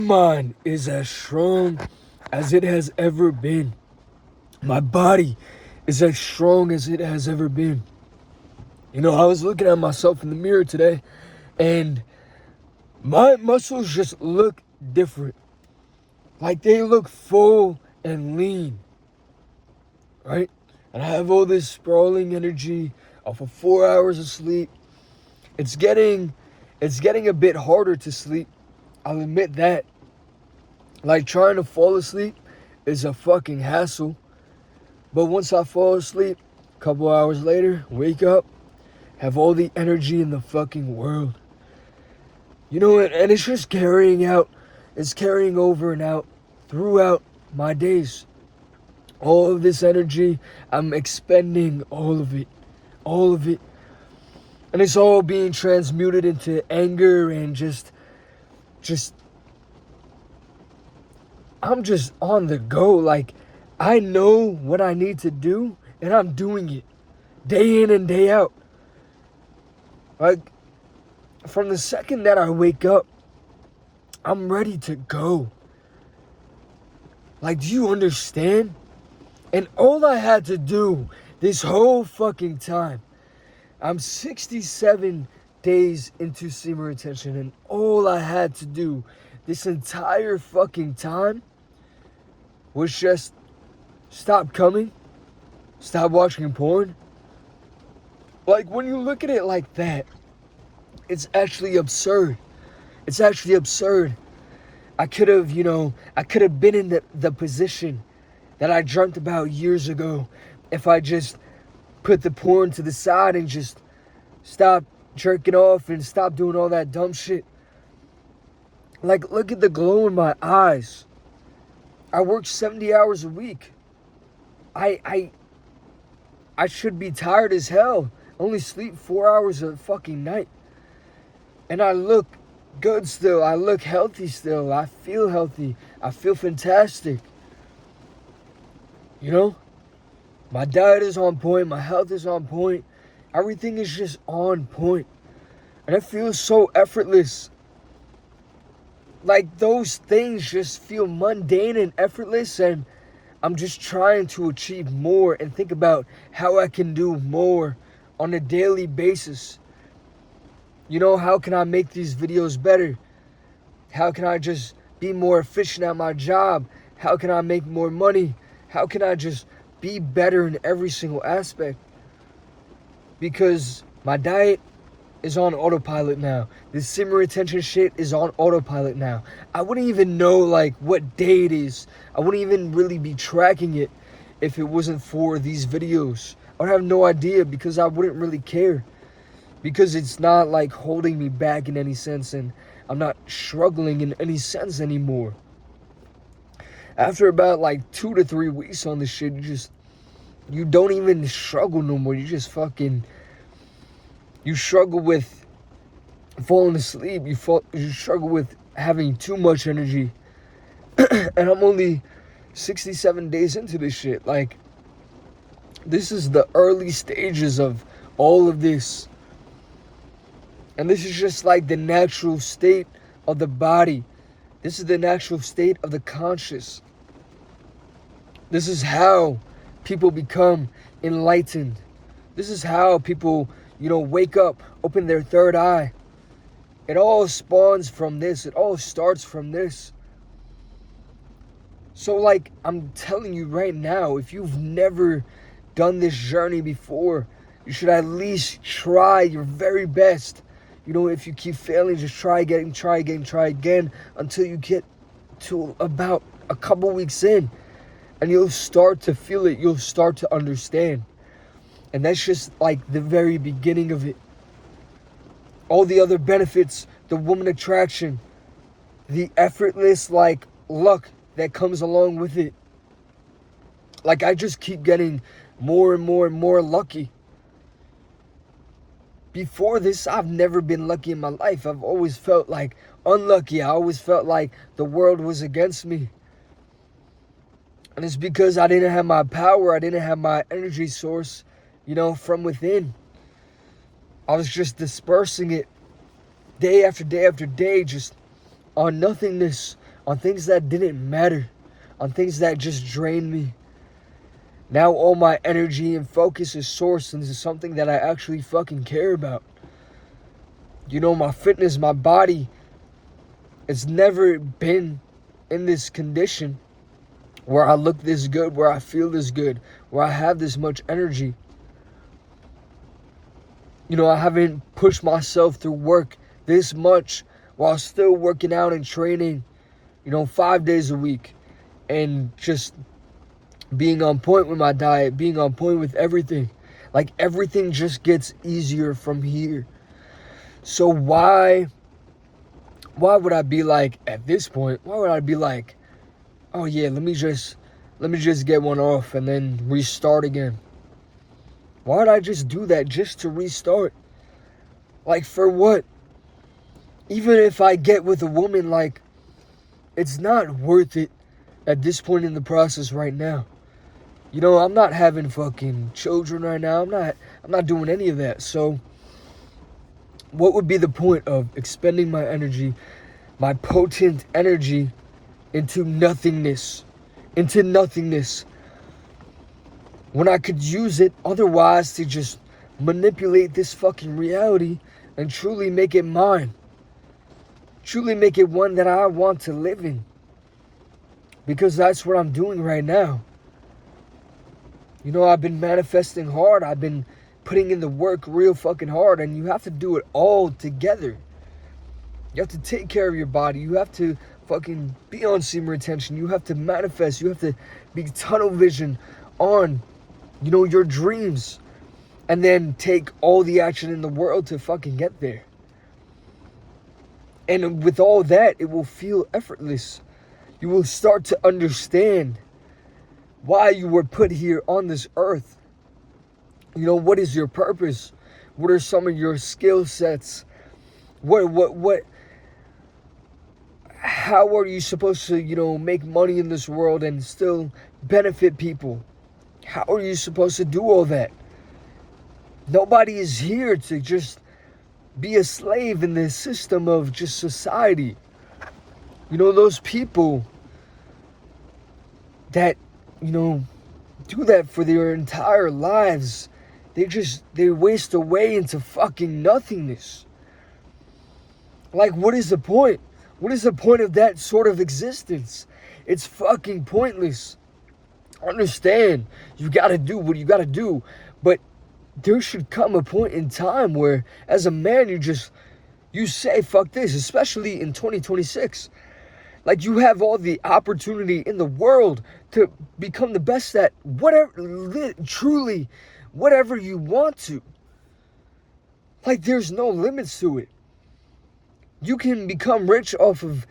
Mind is as strong as it has ever been. My body is as strong as it has ever been. I was looking at myself in the mirror today and my muscles just look different. Like they look full and lean, right? And I have all this sprawling energy off of 4 hours of sleep. It's getting a bit harder to sleep. I'll admit that. Like trying to fall asleep is a fucking hassle. But once I fall asleep, a couple hours later, wake up, have all the energy in the fucking world. And it's just it's carrying over and out throughout my days. All of this energy, I'm expending all of it. All of it. And it's all being transmuted into anger and just I'm just on the go. Like, I know what I need to do, and I'm doing it day in and day out. Like, from the second that I wake up, I'm ready to go. Like, do you understand? And all I had to do this whole fucking time, I'm 67 days into semen retention, and all I had to do this entire fucking time was just stop coming, stop watching porn. Like, when you look at it like that, it's actually absurd. It's actually absurd. I could have been in the position that I dreamt about years ago if I just put the porn to the side and just stop jerking off and stop doing all that dumb shit. Like, look at the glow in my eyes. I work 70 hours a week. I should be tired as hell. I only sleep 4 hours a fucking night. And I look good still. I look healthy still. I feel healthy. I feel fantastic. My diet is on point. My health is on point. Everything is just on point. And it feels so effortless. Like, those things just feel mundane and effortless, and I'm just trying to achieve more and think about how I can do more on a daily basis. How can I make these videos better? How can I just be more efficient at my job? How can I make more money? How can I just be better in every single aspect? Because my diet is on autopilot now. This semen retention shit is on autopilot now. I wouldn't even know like what day it is. I wouldn't even really be tracking it if it wasn't for these videos. I would have no idea because I wouldn't really care. Because it's not like holding me back in any sense, and I'm not struggling in any sense anymore. After about like 2 to 3 weeks on this shit, you don't even struggle no more. You struggle with falling asleep. You struggle with having too much energy. And I'm only 67 days into this shit. Like, this is the early stages of all of this. And this is just like the natural state of the body. This is the natural state of the conscious. This is how people become enlightened. This is how people, wake up, open their third eye. It all spawns from this. It all starts from this. So, like, I'm telling you right now, if you've never done this journey before, you should at least try your very best. If you keep failing, just try again until you get to about a couple weeks in. And you'll start to feel it. You'll start to understand. And that's just like the very beginning of it. All the other benefits, the woman attraction, the effortless like luck that comes along with it. Like, I just keep getting more and more and more lucky. Before this, I've never been lucky in my life. I've always felt like unlucky. I always felt like the world was against me. And it's because I didn't have my power. I didn't have my energy source, from within. I was just dispersing it day after day after day, just on nothingness, on things that didn't matter, on things that just drained me. Now all my energy and focus is sourced into something that I actually fucking care about. My fitness, my body, it's never been in this condition where I look this good, where I feel this good, where I have this much energy. I haven't pushed myself through work this much while still working out and training, 5 days a week, and just being on point with my diet, being on point with everything. Like, everything just gets easier from here. So why would I be like, at this point, why would I be like, oh yeah, let me just get one off and then restart again? Why would I just do that just to restart? Like, for what? Even if I get with a woman, like, it's not worth it at this point in the process right now. I'm not having fucking children right now. I'm not doing any of that. So what would be the point of expending my energy, my potent energy, into nothingness? When I could use it otherwise to just manipulate this fucking reality and truly make it mine. Truly make it one that I want to live in. Because that's what I'm doing right now. I've been manifesting hard. I've been putting in the work real fucking hard. And you have to do it all together. You have to take care of your body. You have to fucking be on semen retention. You have to manifest. You have to be tunnel vision on, your dreams. And then take all the action in the world to fucking get there. And with all that, it will feel effortless. You will start to understand why you were put here on this earth. What is your purpose? What are some of your skill sets? How are you supposed to, make money in this world and still benefit people? How are you supposed to do all that? Nobody is here to just be a slave in this system of just society. Those people that, do that for their entire lives, they waste away into fucking nothingness. Like, what is the point? What is the point of that sort of existence? It's fucking pointless. Understand, you gotta do what you gotta do, but there should come a point in time where, as a man, you say, fuck this, especially in 2026. Like, you have all the opportunity in the world to become the best at truly, whatever you want to. Like, there's no limits to it. You can become rich off of,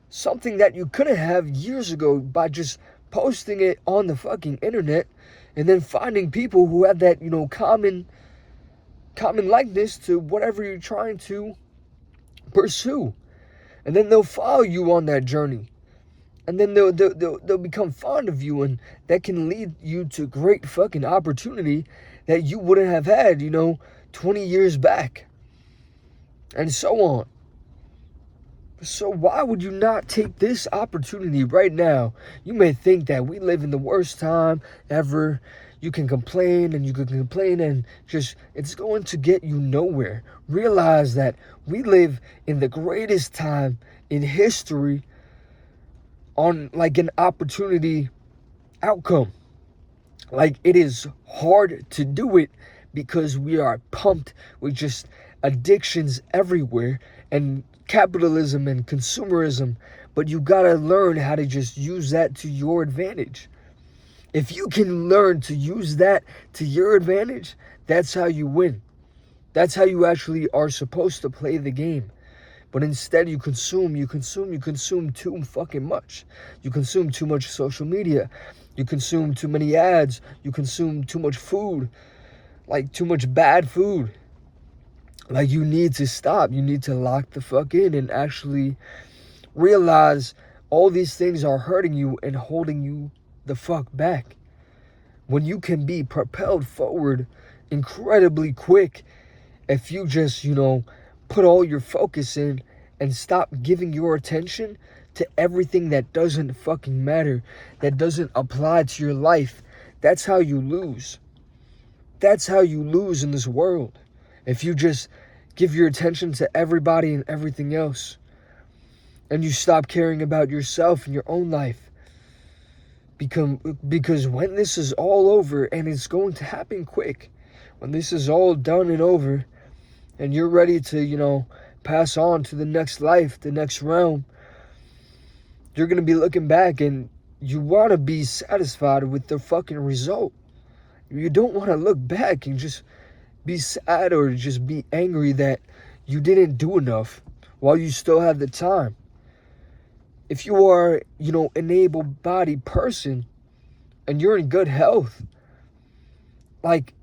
something that you couldn't have years ago by just posting it on the fucking internet and then finding people who have that, common likeness to whatever you're trying to pursue. And then they'll follow you on that journey. And then they'll become fond of you, and that can lead you to great fucking opportunity that you wouldn't have had, 20 years back. And so on. So why would you not take this opportunity right now? You may think that we live in the worst time ever. You can complain and just, it's going to get you nowhere. Realize that we live in the greatest time in history on like an opportunity outcome. Like, it is hard to do it because we are pumped with just addictions everywhere and capitalism and consumerism, but you gotta learn how to just use that to your advantage. If you can learn to use that to your advantage, that's how you win. That's how you actually are supposed to play the game. But instead you consume too fucking much. You consume too much social media. You consume too many ads. You consume too much food. Like, too much bad food. Like, you need to stop. You need to lock the fuck in and actually realize all these things are hurting you and holding you the fuck back. When you can be propelled forward incredibly quick if you just, put all your focus in and stop giving your attention to everything that doesn't fucking matter, that doesn't apply to your life, that's how you lose. That's how you lose in this world. If you just give your attention to everybody and everything else, and you stop caring about yourself and your own life. Because when this is all over, and it's going to happen quick, when this is all done and over, and you're ready to, pass on to the next life, the next realm, you're going to be looking back and you want to be satisfied with the fucking result. You don't want to look back and just be sad or just be angry that you didn't do enough while you still have the time. If you are, an able-bodied person and you're in good health, like,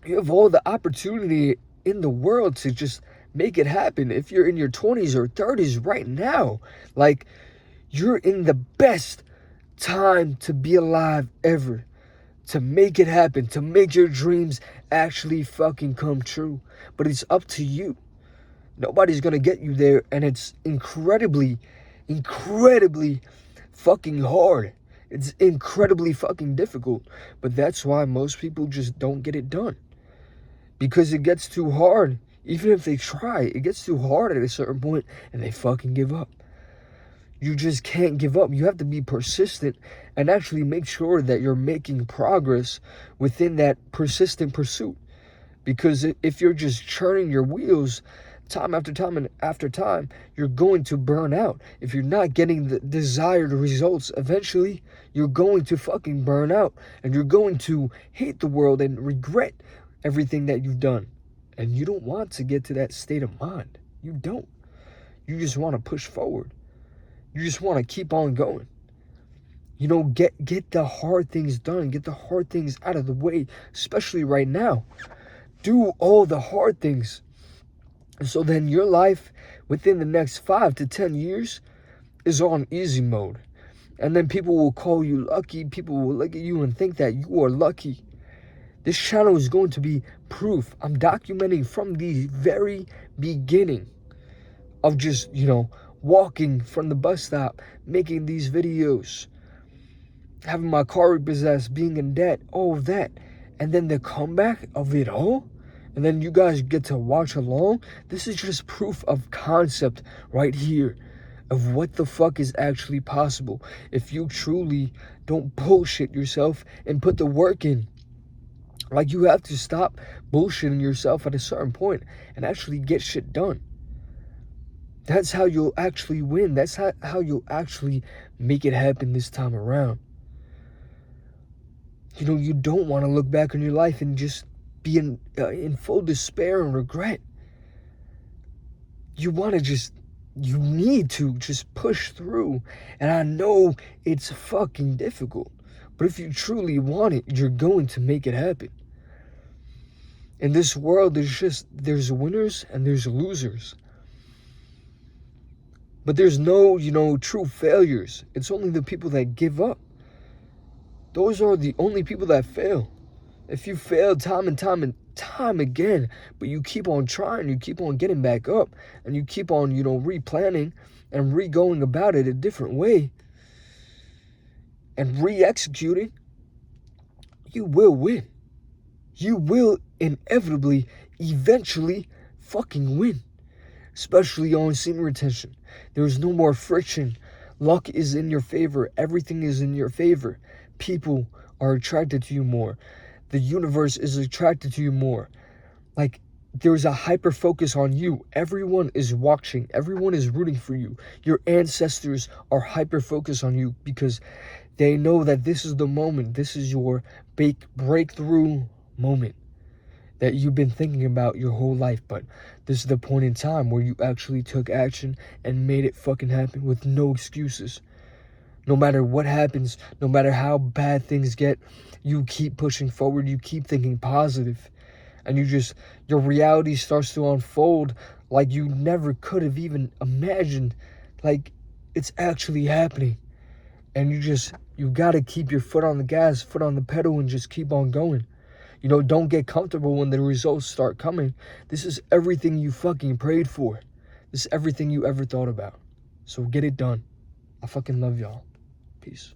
you have all the opportunity in the world to just make it happen. If you're in your 20s or 30s right now, like, you're in the best time to be alive ever, to make it happen, to make your dreams actually fucking come true. But it's up to you. Nobody's gonna get you there, and it's incredibly fucking hard. It's incredibly fucking difficult. But that's why most people just don't get it done. Because it gets too hard. Even if they try, it gets too hard at a certain point and they fucking give up. You just can't give up. You have to be persistent and actually make sure that you're making progress within that persistent pursuit. Because if you're just churning your wheels time after time and after time, you're going to burn out. If you're not getting the desired results, eventually you're going to fucking burn out. And you're going to hate the world and regret everything that you've done. And you don't want to get to that state of mind. You don't. You just want to push forward. You just want to keep on going. Get the hard things done. Get the hard things out of the way, especially right now. Do all the hard things. So then your life within the next 5 to 10 years is on easy mode. And then people will call you lucky. People will look at you and think that you are lucky. This channel is going to be proof. I'm documenting from the very beginning of just, walking from the bus stop, making these videos, having my car repossessed, being in debt, all of that. And then the comeback of it all, and then you guys get to watch along. This is just proof of concept right here of what the fuck is actually possible if you truly don't bullshit yourself and put the work in. Like, you have to stop bullshitting yourself at a certain point and actually get shit done. That's how you'll actually win. That's how you'll actually make it happen this time around. You don't want to look back on your life and just be in full despair and regret. You need to just push through. And I know it's fucking difficult. But if you truly want it, you're going to make it happen. In this world, there's winners and there's losers. But there's no, true failures. It's only the people that give up. Those are the only people that fail. If you fail time and time again, but you keep on trying, you keep on getting back up, and you keep on, replanning and re-going about it a different way, and re-executing, you will win. You will inevitably, eventually fucking win. Especially on semen retention. There's no more friction. Luck is in your favor. Everything is in your favor. People are attracted to you more. The universe is attracted to you more. Like, there's a hyper focus on you. Everyone is watching. Everyone is rooting for you. Your ancestors are hyper focused on you because they know that this is the moment. This is your breakthrough moment that you've been thinking about your whole life. But this is the point in time where you actually took action and made it fucking happen with no excuses. No matter what happens, no matter how bad things get, you keep pushing forward. You keep thinking positive. And your reality starts to unfold like you never could have even imagined. Like, it's actually happening. And you got to keep your foot on the gas, foot on the pedal, and just keep on going. Don't get comfortable when the results start coming. This is everything you fucking prayed for. This is everything you ever thought about. So get it done. I fucking love y'all. Peace.